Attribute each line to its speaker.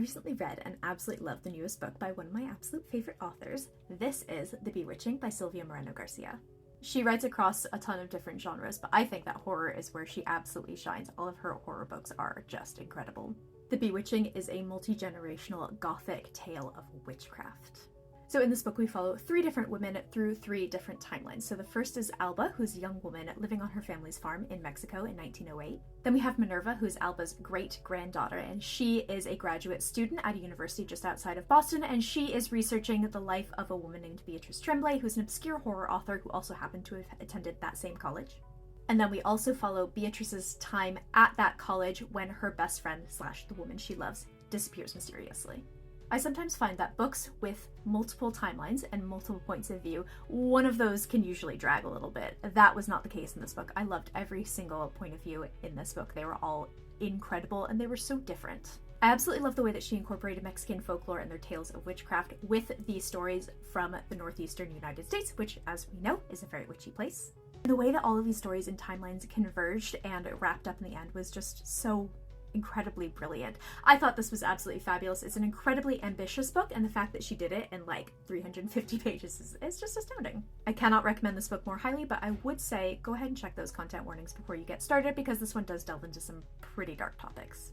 Speaker 1: recently read and absolutely loved the newest book by one of my absolute favorite authors. This is The Bewitching by Silvia Moreno-Garcia. She writes across a ton of different genres, but I think that horror is where she absolutely shines. All of her horror books are just incredible. The Bewitching is a multi-generational gothic tale of witchcraft. So in this book, we follow 3 different women through 3 different timelines. So the first is Alba, who's a young woman living on her family's farm in Mexico in 1908. Then we have Minerva, who's Alba's great-granddaughter, and she is a graduate student at a university just outside of Boston, and she is researching the life of a woman named Beatrice Tremblay, who's an obscure horror author who also happened to have attended that same college. And then we also follow Beatrice's time at that college when her best friend / the woman she loves disappears mysteriously. I sometimes find that books with multiple timelines and multiple points of view, one of those can usually drag a little bit. That was not the case in this book. I loved every single point of view in this book. They were all incredible and they were so different. I absolutely love the way that she incorporated Mexican folklore and their tales of witchcraft with these stories from the northeastern United States, which, as we know, is a very witchy place. The way that all of these stories and timelines converged and wrapped up in the end was just so incredibly brilliant. I thought this was absolutely fabulous. It's an incredibly ambitious book, and the fact that she did it in like 350 pages is just astounding. I cannot recommend this book more highly, but I would say go ahead and check those content warnings before you get started, because this one does delve into some pretty dark topics.